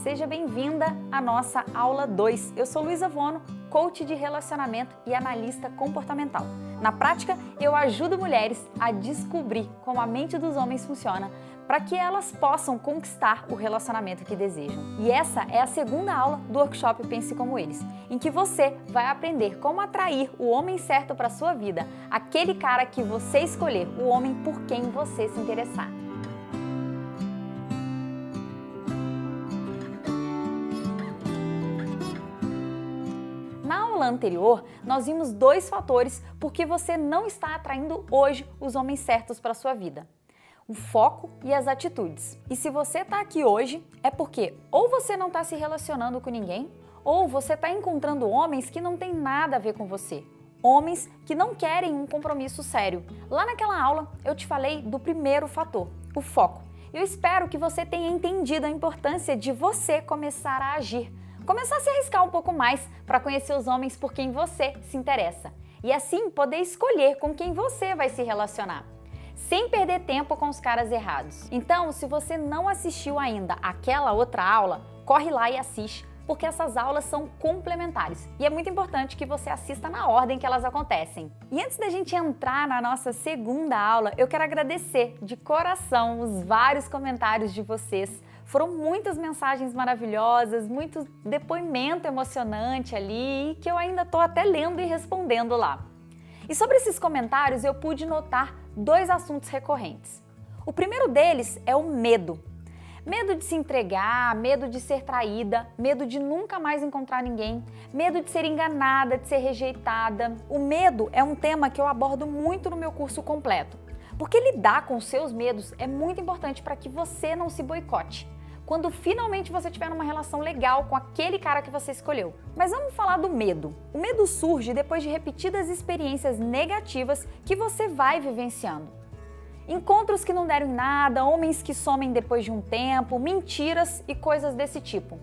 seja bem-vinda à nossa aula 2. Eu sou Luísa Vono, coach de relacionamento e analista comportamental. Na prática, eu ajudo mulheres a descobrir como a mente dos homens funciona para que elas possam conquistar o relacionamento que desejam. E essa é a segunda aula do workshop Pense Como Eles, em que você vai aprender como atrair o homem certo para a sua vida, aquele cara que você escolher, o homem por quem você se interessar. Na aula anterior, nós vimos dois fatores por que você não está atraindo hoje os homens certos para a sua vida: o foco e as atitudes. E se você está aqui hoje, é porque ou você não está se relacionando com ninguém, ou você está encontrando homens que não têm nada a ver com você. Homens que não querem um compromisso sério. Lá naquela aula, eu te falei do primeiro fator, o foco. Eu espero que você tenha entendido a importância de você começar a agir. Começar a se arriscar um pouco mais para conhecer os homens por quem você se interessa. E assim poder escolher com quem você vai se relacionar, sem perder tempo com os caras errados. Então, se você não assistiu ainda aquela outra aula, corre lá e assiste, porque essas aulas são complementares. E é muito importante que você assista na ordem que elas acontecem. E antes da gente entrar na nossa segunda aula, eu quero agradecer de coração os vários comentários de vocês. Foram muitas mensagens maravilhosas, muito depoimento emocionante ali, que eu ainda estou até lendo e respondendo lá. E sobre esses comentários eu pude notar dois assuntos recorrentes. O primeiro deles é o medo. Medo de se entregar, medo de ser traída, medo de nunca mais encontrar ninguém, medo de ser enganada, de ser rejeitada. O medo é um tema que eu abordo muito no meu curso completo, porque lidar com os seus medos é muito importante para que você não se boicote quando finalmente você tiver uma relação legal com aquele cara que você escolheu. Mas vamos falar do medo. O medo surge depois de repetidas experiências negativas que você vai vivenciando. Encontros que não deram em nada, homens que somem depois de um tempo, mentiras e coisas desse tipo.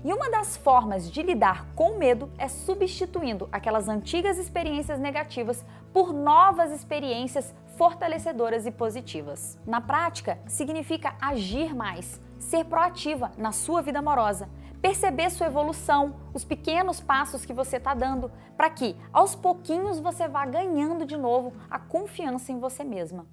E uma das formas de lidar com o medo é substituindo aquelas antigas experiências negativas por novas experiências fortalecedoras e positivas. Na prática, significa agir mais, ser proativa na sua vida amorosa, perceber sua evolução, os pequenos passos que você está dando, para que, aos pouquinhos, você vá ganhando de novo a confiança em você mesma.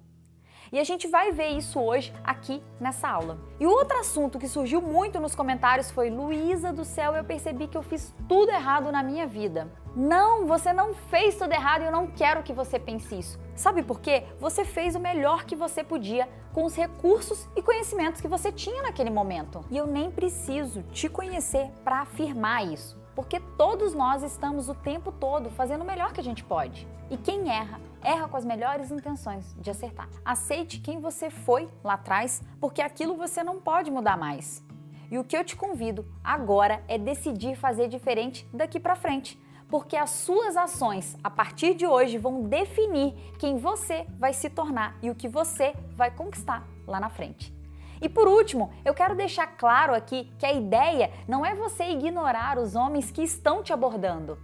E a gente vai ver isso hoje aqui nessa aula. E o outro assunto que surgiu muito nos comentários foi: Luísa do céu, eu percebi que eu fiz tudo errado na minha vida. Não, você não fez tudo errado e eu não quero que você pense isso. Sabe por quê? Você fez o melhor que você podia com os recursos e conhecimentos que você tinha naquele momento. E eu nem preciso te conhecer para afirmar isso, porque todos nós estamos o tempo todo fazendo o melhor que a gente pode. E quem erra, erra com as melhores intenções de acertar. Aceite quem você foi lá atrás, porque aquilo você não pode mudar mais. E o que eu te convido agora é decidir fazer diferente daqui para frente, porque as suas ações a partir de hoje vão definir quem você vai se tornar e o que você vai conquistar lá na frente. E por último, eu quero deixar claro aqui que a ideia não é você ignorar os homens que estão te abordando,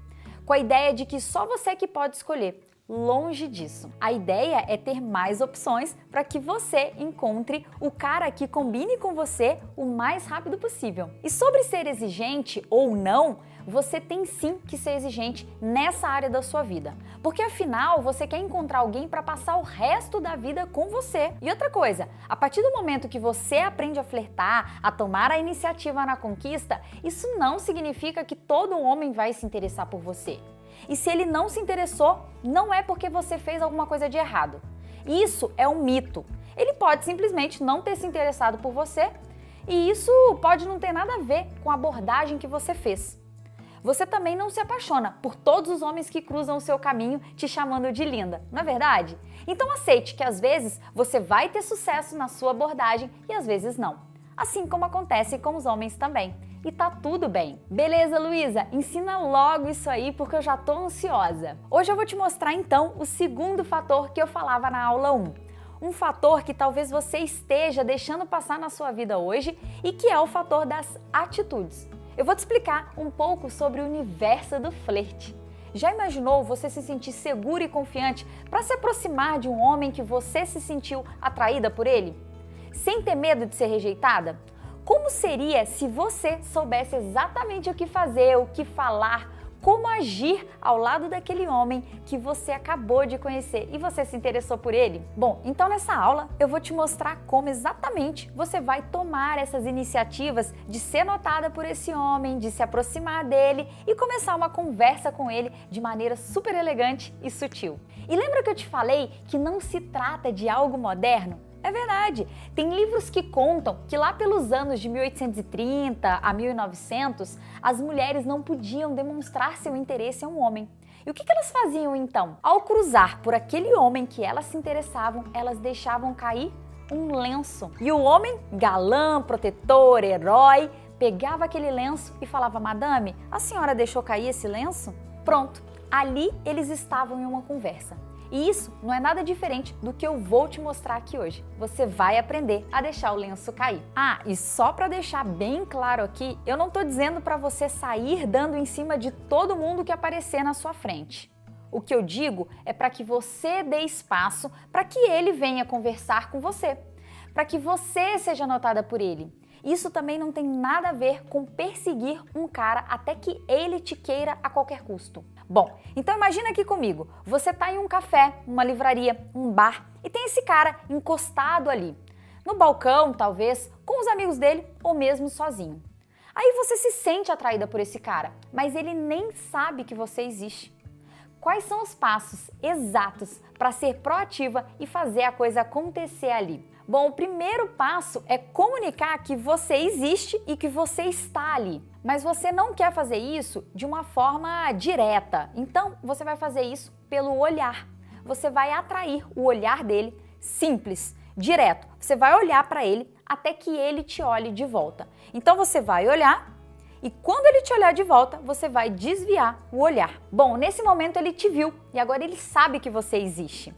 com a ideia de que só você que pode escolher. Longe disso. A ideia é ter mais opções para que você encontre o cara que combine com você o mais rápido possível. E sobre ser exigente ou não, você tem sim que ser exigente nessa área da sua vida. Porque afinal, você quer encontrar alguém para passar o resto da vida com você. E outra coisa, a partir do momento que você aprende a flertar, a tomar a iniciativa na conquista, isso não significa que todo homem vai se interessar por você. E se ele não se interessou, não é porque você fez alguma coisa de errado. Isso é um mito. Ele pode simplesmente não ter se interessado por você e isso pode não ter nada a ver com a abordagem que você fez. Você também não se apaixona por todos os homens que cruzam o seu caminho te chamando de linda, não é verdade? Então aceite que às vezes você vai ter sucesso na sua abordagem e às vezes não. Assim como acontece com os homens também. E tá tudo bem. Beleza, Luísa? Ensina logo isso aí porque eu já tô ansiosa. Hoje eu vou te mostrar então o segundo fator que eu falava na aula 1. Um fator que talvez você esteja deixando passar na sua vida hoje e que é o fator das atitudes. Eu vou te explicar um pouco sobre o universo do flerte. Já imaginou você se sentir segura e confiante para se aproximar de um homem que você se sentiu atraída por ele? Sem ter medo de ser rejeitada? Como seria se você soubesse exatamente o que fazer, o que falar, como agir ao lado daquele homem que você acabou de conhecer e você se interessou por ele? Bom, então nessa aula eu vou te mostrar como exatamente você vai tomar essas iniciativas de ser notada por esse homem, de se aproximar dele e começar uma conversa com ele de maneira super elegante e sutil. E lembra que eu te falei que não se trata de algo moderno? É verdade, tem livros que contam que lá pelos anos de 1830 a 1900, as mulheres não podiam demonstrar seu interesse a um homem. E o que elas faziam então? Ao cruzar por aquele homem que elas se interessavam, elas deixavam cair um lenço. E o homem, galã, protetor, herói, pegava aquele lenço e falava: "Madame, a senhora deixou cair esse lenço?" Pronto, ali eles estavam em uma conversa. E isso não é nada diferente do que eu vou te mostrar aqui hoje. Você vai aprender a deixar o lenço cair. Ah, e só para deixar bem claro aqui, eu não estou dizendo para você sair dando em cima de todo mundo que aparecer na sua frente. O que eu digo é para que você dê espaço para que ele venha conversar com você, para que você seja notada por ele. Isso também não tem nada a ver com perseguir um cara até que ele te queira a qualquer custo. Bom, então imagina aqui comigo, você está em um café, uma livraria, um bar e tem esse cara encostado ali, no balcão talvez, com os amigos dele ou mesmo sozinho. Aí você se sente atraída por esse cara, mas ele nem sabe que você existe. Quais são os passos exatos para ser proativa e fazer a coisa acontecer ali? Bom, o primeiro passo é comunicar que você existe e que você está ali. Mas você não quer fazer isso de uma forma direta. Então, você vai fazer isso pelo olhar. Você vai atrair o olhar dele simples, direto. Você vai olhar para ele até que ele te olhe de volta. Então, você vai olhar e quando ele te olhar de volta, você vai desviar o olhar. Bom, nesse momento ele te viu e agora ele sabe que você existe.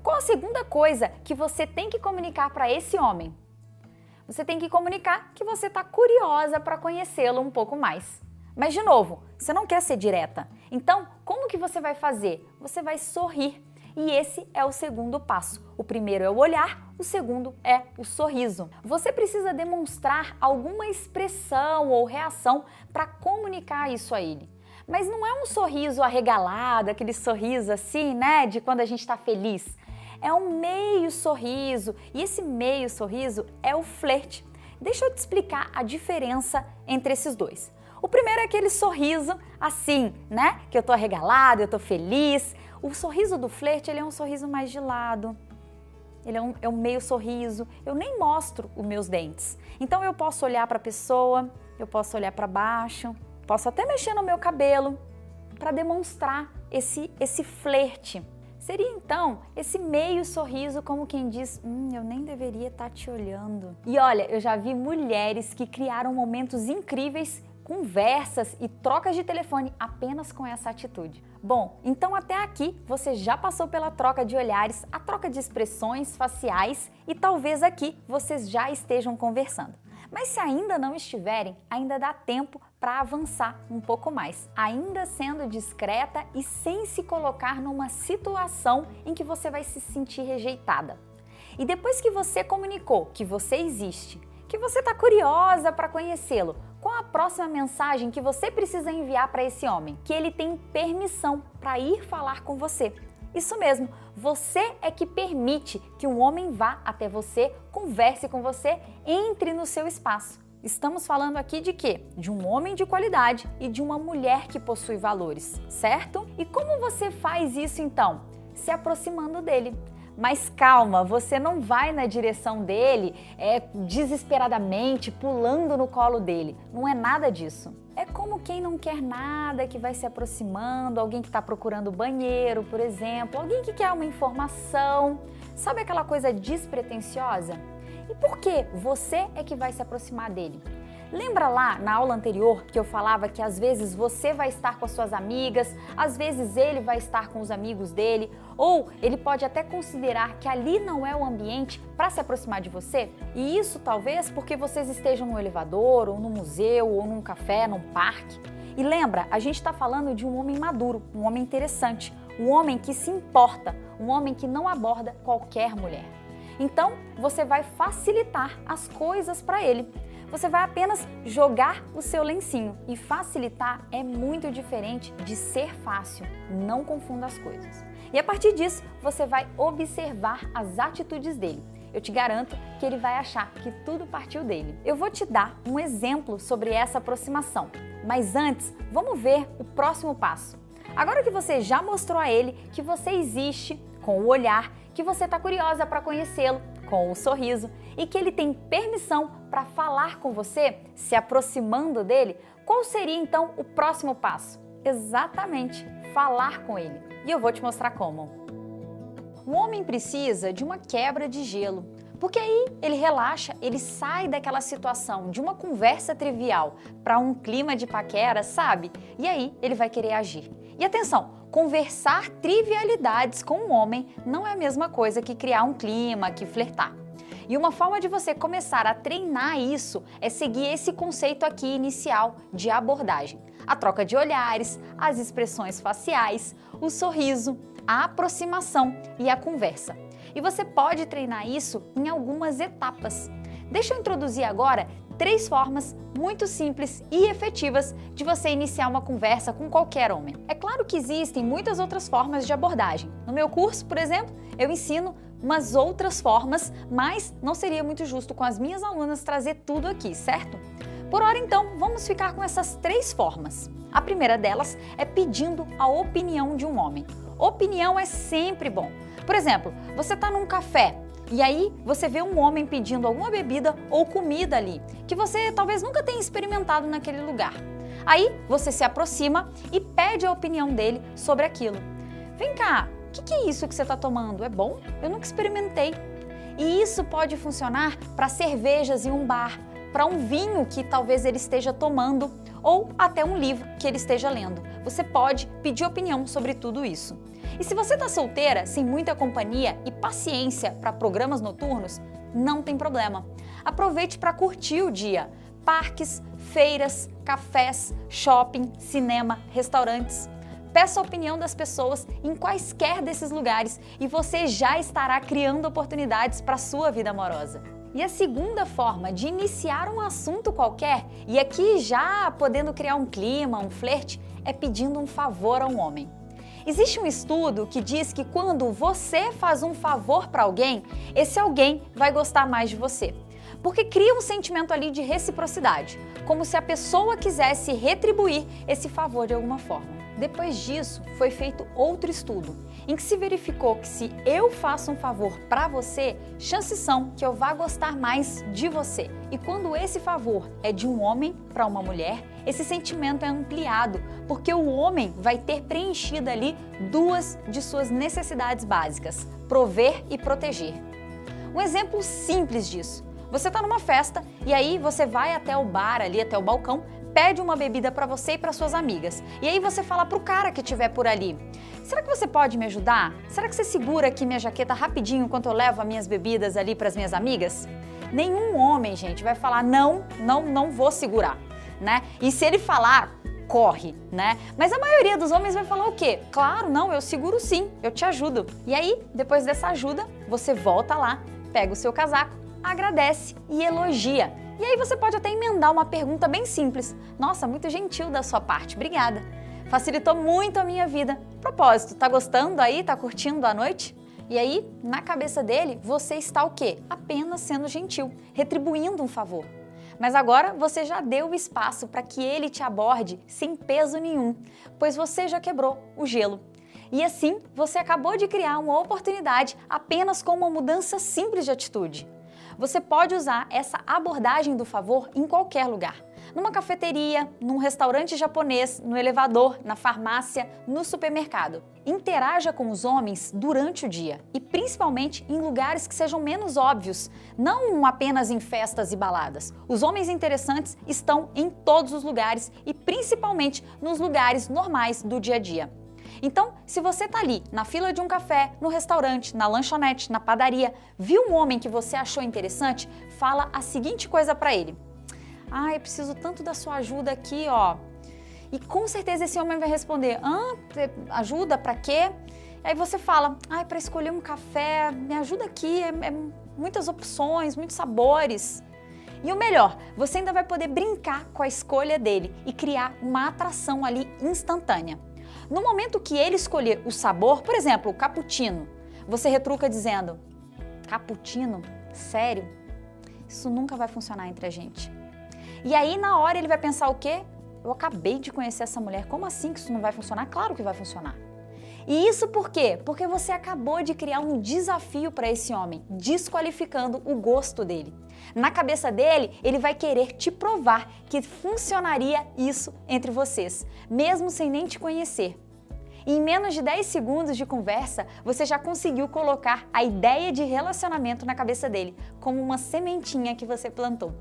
Qual a segunda coisa que você tem que comunicar para esse homem? Você tem que comunicar que você está curiosa para conhecê-lo um pouco mais. Mas, de novo, você não quer ser direta. Então, como que você vai fazer? Você vai sorrir. E esse é o segundo passo. O primeiro é o olhar, o segundo é o sorriso. Você precisa demonstrar alguma expressão ou reação para comunicar isso a ele. Mas não é um sorriso arregalado, aquele sorriso assim, né, de quando a gente está feliz. É um meio sorriso e esse meio sorriso é o flerte. Deixa eu te explicar a diferença entre esses dois. O primeiro é aquele sorriso assim, né? Que eu tô arregalado, eu tô feliz. O sorriso do flerte, ele é um sorriso mais de lado. Ele é um meio sorriso. Eu nem mostro os meus dentes. Então eu posso olhar para a pessoa, eu posso olhar para baixo, posso até mexer no meu cabelo para demonstrar esse flerte. Seria então esse meio sorriso como quem diz, eu nem deveria estar te olhando. E olha, eu já vi mulheres que criaram momentos incríveis, conversas e trocas de telefone apenas com essa atitude. Bom, então até aqui você já passou pela troca de olhares, a troca de expressões faciais e talvez aqui vocês já estejam conversando. Mas se ainda não estiverem, ainda dá tempo para avançar um pouco mais, ainda sendo discreta e sem se colocar numa situação em que você vai se sentir rejeitada. E depois que você comunicou que você existe, que você está curiosa para conhecê-lo, qual a próxima mensagem que você precisa enviar para esse homem? Que ele tem permissão para ir falar com você. Isso mesmo, você é que permite que um homem vá até você, converse com você, entre no seu espaço. Estamos falando aqui de quê? De um homem de qualidade e de uma mulher que possui valores, certo? E como você faz isso então? Se aproximando dele. Mas calma, você não vai na direção dele desesperadamente, pulando no colo dele. Não é nada disso. É como quem não quer nada, que vai se aproximando, alguém que está procurando banheiro, por exemplo, alguém que quer uma informação. Sabe aquela coisa despretensiosa? E por que você é que vai se aproximar dele? Lembra lá na aula anterior que eu falava que às vezes você vai estar com as suas amigas, às vezes ele vai estar com os amigos dele, ou ele pode até considerar que ali não é o ambiente para se aproximar de você? E isso talvez porque vocês estejam no elevador, ou no museu, ou num café, num parque. E lembra, a gente está falando de um homem maduro, um homem interessante, um homem que se importa, um homem que não aborda qualquer mulher. Então, você vai facilitar as coisas para ele. Você vai apenas jogar o seu lencinho e facilitar é muito diferente de ser fácil, não confunda as coisas. E a partir disso, você vai observar as atitudes dele. Eu te garanto que ele vai achar que tudo partiu dele. Eu vou te dar um exemplo sobre essa aproximação, mas antes, vamos ver o próximo passo. Agora que você já mostrou a ele que você existe com o olhar, que você está curiosa para conhecê-lo com o sorriso e que ele tem permissão para falar com você, se aproximando dele, qual seria então o próximo passo? Exatamente, falar com ele. E eu vou te mostrar como. O homem precisa de uma quebra de gelo, porque aí ele relaxa, ele sai daquela situação de uma conversa trivial para um clima de paquera, sabe? E aí ele vai querer agir. E atenção, conversar trivialidades com um homem não é a mesma coisa que criar um clima, que flertar. E uma forma de você começar a treinar isso é seguir esse conceito aqui inicial de abordagem. A troca de olhares, as expressões faciais, o sorriso, a aproximação e a conversa. E você pode treinar isso em algumas etapas. Deixa eu introduzir agora 3 formas muito simples e efetivas de você iniciar uma conversa com qualquer homem. É claro que existem muitas outras formas de abordagem. No meu curso, por exemplo, eu ensino umas outras formas, mas não seria muito justo com as minhas alunas trazer tudo aqui, certo? Por hora, então, vamos ficar com essas 3 formas. A primeira delas é pedindo a opinião de um homem. Opinião é sempre bom. Por exemplo, você está num café e aí você vê um homem pedindo alguma bebida ou comida ali, que você talvez nunca tenha experimentado naquele lugar. Aí você se aproxima e pede a opinião dele sobre aquilo. Vem cá, o que é isso que você está tomando? É bom? Eu nunca experimentei. E isso pode funcionar para cervejas em um bar, para um vinho que talvez ele esteja tomando ou até um livro que ele esteja lendo. Você pode pedir opinião sobre tudo isso. E se você está solteira, sem muita companhia e paciência para programas noturnos, não tem problema. Aproveite para curtir o dia. Parques, feiras, cafés, shopping, cinema, restaurantes. Peça a opinião das pessoas em quaisquer desses lugares e você já estará criando oportunidades para a sua vida amorosa. E a segunda forma de iniciar um assunto qualquer, e aqui já podendo criar um clima, um flerte, é pedindo um favor a um homem. Existe um estudo que diz que quando você faz um favor para alguém, esse alguém vai gostar mais de você. Porque cria um sentimento ali de reciprocidade, como se a pessoa quisesse retribuir esse favor de alguma forma. Depois disso, foi feito outro estudo, em que se verificou que se eu faço um favor para você, chances são que eu vá gostar mais de você. E quando esse favor é de um homem para uma mulher, esse sentimento é ampliado, porque o homem vai ter preenchido ali 2 de suas necessidades básicas, prover e proteger. Um exemplo simples disso. Você está numa festa e aí você vai até o bar ali, até o balcão, pede uma bebida para você e para suas amigas. E aí você fala pro cara que estiver por ali: será que você pode me ajudar? Será que você segura aqui minha jaqueta rapidinho enquanto eu levo as minhas bebidas ali para as minhas amigas? Nenhum homem, gente, vai falar não vou segurar, né? E se ele falar, corre, né? Mas a maioria dos homens vai falar o quê? Claro, não, eu seguro sim, eu te ajudo. E aí, depois dessa ajuda, você volta lá, pega o seu casaco, agradece e elogia. E aí você pode até emendar uma pergunta bem simples. Nossa, muito gentil da sua parte, obrigada. Facilitou muito a minha vida. Propósito, tá gostando aí? Tá curtindo a noite? E aí, na cabeça dele, você está o quê? Apenas sendo gentil, retribuindo um favor. Mas agora você já deu o espaço para que ele te aborde sem peso nenhum, pois você já quebrou o gelo. E assim, você acabou de criar uma oportunidade apenas com uma mudança simples de atitude. Você pode usar essa abordagem do favor em qualquer lugar. Numa cafeteria, num restaurante japonês, no elevador, na farmácia, no supermercado. Interaja com os homens durante o dia e principalmente em lugares que sejam menos óbvios, não apenas em festas e baladas. Os homens interessantes estão em todos os lugares e principalmente nos lugares normais do dia a dia. Então, se você está ali na fila de um café, no restaurante, na lanchonete, na padaria, viu um homem que você achou interessante, fala a seguinte coisa para ele: ah, eu preciso tanto da sua ajuda aqui, ó. E com certeza esse homem vai responder: ajuda para quê? Aí você fala: para escolher um café, me ajuda aqui, é muitas opções, muitos sabores. E o melhor, você ainda vai poder brincar com a escolha dele e criar uma atração ali instantânea. No momento que ele escolher o sabor, por exemplo, o cappuccino, você retruca dizendo: cappuccino? Sério? Isso nunca vai funcionar entre a gente. E aí na hora ele vai pensar o quê? Eu acabei de conhecer essa mulher, como assim que isso não vai funcionar? Claro que vai funcionar. E isso por quê? Porque você acabou de criar um desafio para esse homem, desqualificando o gosto dele. Na cabeça dele, ele vai querer te provar que funcionaria isso entre vocês, mesmo sem nem te conhecer. E em menos de 10 segundos de conversa, você já conseguiu colocar a ideia de relacionamento na cabeça dele, como uma sementinha que você plantou.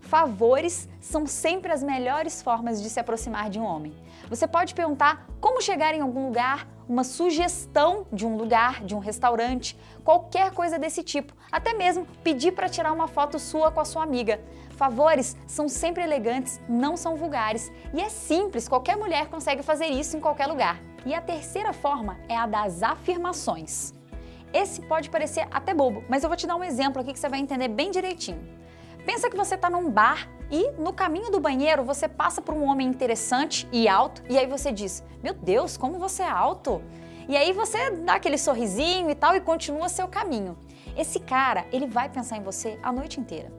Favores são sempre as melhores formas de se aproximar de um homem. Você pode perguntar como chegar em algum lugar, uma sugestão de um lugar, de um restaurante, qualquer coisa desse tipo. Até mesmo pedir para tirar uma foto sua com a sua amiga. Favores são sempre elegantes, não são vulgares. E é simples, qualquer mulher consegue fazer isso em qualquer lugar. E a terceira forma é a das afirmações. Esse pode parecer até bobo, mas eu vou te dar um exemplo aqui que você vai entender bem direitinho. Pensa que você está num bar e no caminho do banheiro você passa por um homem interessante e alto e aí você diz: meu Deus, como você é alto! E aí você dá aquele sorrisinho e tal e continua seu caminho. Esse cara, ele vai pensar em você a noite inteira.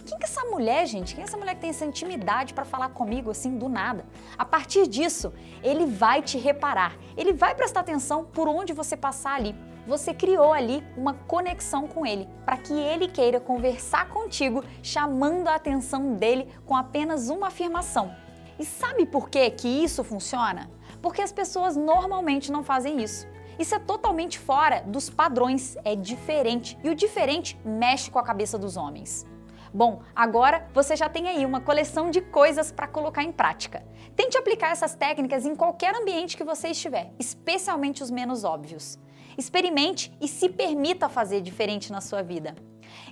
Quem que é essa mulher, gente? Quem é essa mulher que tem essa intimidade para falar comigo assim do nada? A partir disso, ele vai te reparar, ele vai prestar atenção por onde você passar ali. Você criou ali uma conexão com ele, para que ele queira conversar contigo, chamando a atenção dele com apenas uma afirmação. E sabe por que isso funciona? Porque as pessoas normalmente não fazem isso. Isso é totalmente fora dos padrões, é diferente, e o diferente mexe com a cabeça dos homens. Bom, agora você já tem aí uma coleção de coisas para colocar em prática. Tente aplicar essas técnicas em qualquer ambiente que você estiver, especialmente os menos óbvios. Experimente e se permita fazer diferente na sua vida.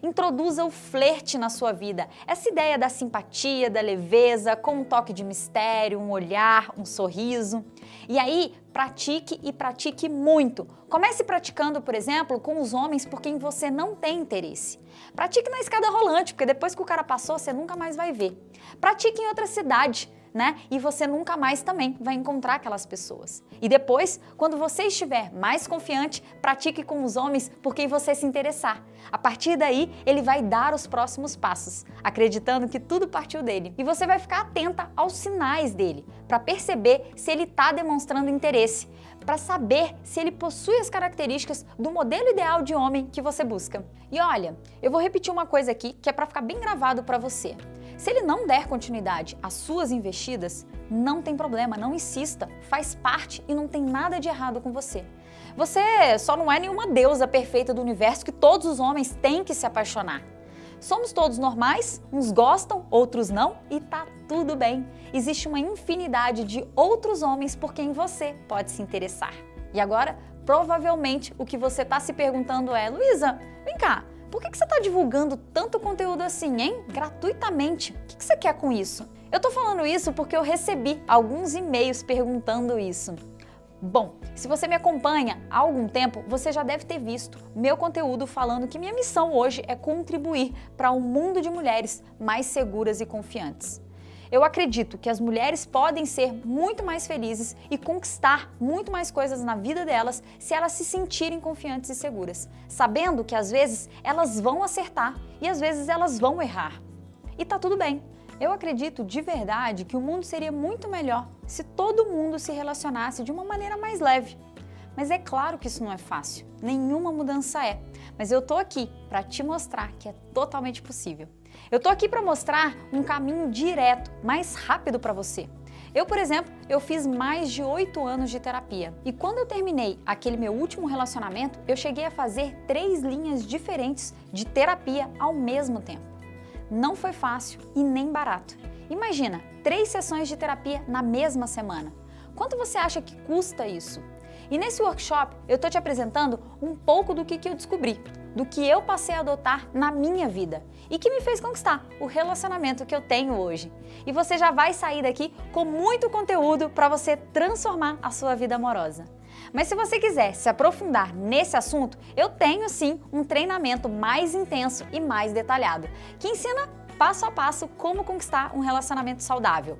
Introduza o flerte na sua vida, essa ideia da simpatia, da leveza, com um toque de mistério, um olhar, um sorriso. E aí, pratique e pratique muito. Comece praticando, por exemplo, com os homens por quem você não tem interesse. Pratique na escada rolante, porque depois que o cara passou, você nunca mais vai ver. Pratique em outra cidade, né? E você nunca mais também vai encontrar aquelas pessoas. E depois, quando você estiver mais confiante, pratique com os homens por quem você se interessar. A partir daí, ele vai dar os próximos passos, acreditando que tudo partiu dele. E você vai ficar atenta aos sinais dele, para perceber se ele está demonstrando interesse, para saber se ele possui as características do modelo ideal de homem que você busca. E olha, eu vou repetir uma coisa aqui que é para ficar bem gravado para você. Se ele não der continuidade às suas investidas, não tem problema, não insista, faz parte e não tem nada de errado com você. Você só não é nenhuma deusa perfeita do universo que todos os homens têm que se apaixonar. Somos todos normais, uns gostam, outros não, e tá tudo bem. Existe uma infinidade de outros homens por quem você pode se interessar. E agora, provavelmente, o que você está se perguntando é: Luísa, vem cá, por que você está divulgando tanto conteúdo assim, hein? Gratuitamente. O que você quer com isso? Eu tô falando isso porque eu recebi alguns e-mails perguntando isso. Bom, se você me acompanha há algum tempo, você já deve ter visto meu conteúdo falando que minha missão hoje é contribuir para um mundo de mulheres mais seguras e confiantes. Eu acredito que as mulheres podem ser muito mais felizes e conquistar muito mais coisas na vida delas se elas se sentirem confiantes e seguras, sabendo que às vezes elas vão acertar e às vezes elas vão errar. E tá tudo bem. Eu acredito de verdade que o mundo seria muito melhor se todo mundo se relacionasse de uma maneira mais leve. Mas é claro que isso não é fácil, nenhuma mudança é. Mas eu tô aqui para te mostrar que é totalmente possível. Eu tô aqui para mostrar um caminho direto, mais rápido para você. Eu, por exemplo, eu fiz mais de 8 anos de terapia. E quando eu terminei aquele meu último relacionamento, eu cheguei a fazer 3 linhas diferentes de terapia ao mesmo tempo. Não foi fácil e nem barato. Imagina, 3 sessões de terapia na mesma semana. Quanto você acha que custa isso? E nesse workshop eu estou te apresentando um pouco do que eu descobri, do que eu passei a adotar na minha vida e que me fez conquistar o relacionamento que eu tenho hoje. E você já vai sair daqui com muito conteúdo para você transformar a sua vida amorosa. Mas se você quiser se aprofundar nesse assunto, eu tenho sim um treinamento mais intenso e mais detalhado, que ensina passo a passo como conquistar um relacionamento saudável.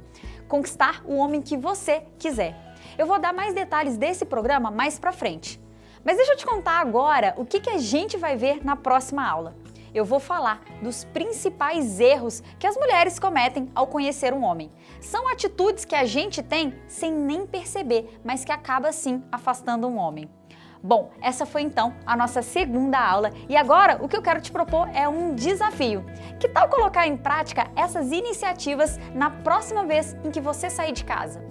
Conquistar o homem que você quiser. Eu vou dar mais detalhes desse programa mais pra frente. Mas deixa eu te contar agora o que a gente vai ver na próxima aula. Eu vou falar dos principais erros que as mulheres cometem ao conhecer um homem. São atitudes que a gente tem sem nem perceber, mas que acaba sim afastando um homem. Bom, essa foi então a nossa segunda aula e agora o que eu quero te propor é um desafio. Que tal colocar em prática essas iniciativas na próxima vez em que você sair de casa?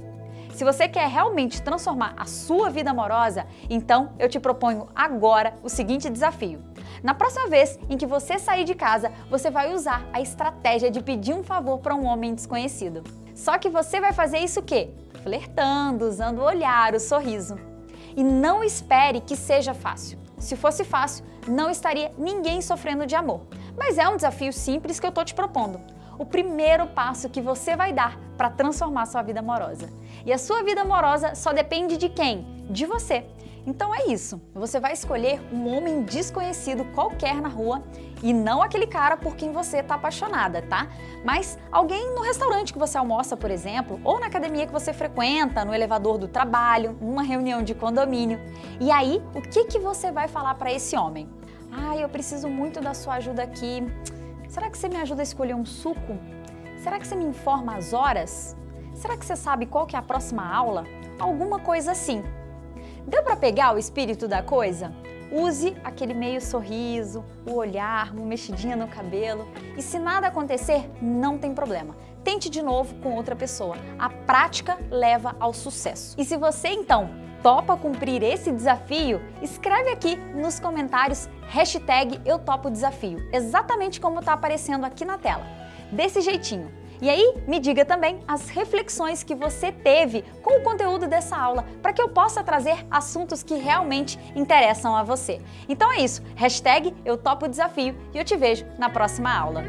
Se você quer realmente transformar a sua vida amorosa, então eu te proponho agora o seguinte desafio. Na próxima vez em que você sair de casa, você vai usar a estratégia de pedir um favor para um homem desconhecido. Só que você vai fazer isso o quê? Flertando, usando o olhar, o sorriso. E não espere que seja fácil. Se fosse fácil, não estaria ninguém sofrendo de amor. Mas é um desafio simples que eu estou te propondo. O primeiro passo que você vai dar para transformar sua vida amorosa. E a sua vida amorosa só depende de quem? De você. Então é isso, você vai escolher um homem desconhecido qualquer na rua e não aquele cara por quem você está apaixonada, tá? Mas alguém no restaurante que você almoça, por exemplo, ou na academia que você frequenta, no elevador do trabalho, numa reunião de condomínio. E aí, o que você vai falar para esse homem? Ah, eu preciso muito da sua ajuda aqui. Será que você me ajuda a escolher um suco? Será que você me informa as horas? Será que você sabe qual que é a próxima aula? Alguma coisa assim. Deu para pegar o espírito da coisa? Use aquele meio sorriso, o olhar, uma mexidinha no cabelo. E se nada acontecer, não tem problema. Tente de novo com outra pessoa. A prática leva ao sucesso. E se você então topa cumprir esse desafio, escreve aqui nos comentários #EuTopoDesafio, exatamente como está aparecendo aqui na tela. Desse jeitinho. E aí, me diga também as reflexões que você teve com o conteúdo dessa aula, para que eu possa trazer assuntos que realmente interessam a você. Então é isso, #EuTopoDesafio e eu te vejo na próxima aula.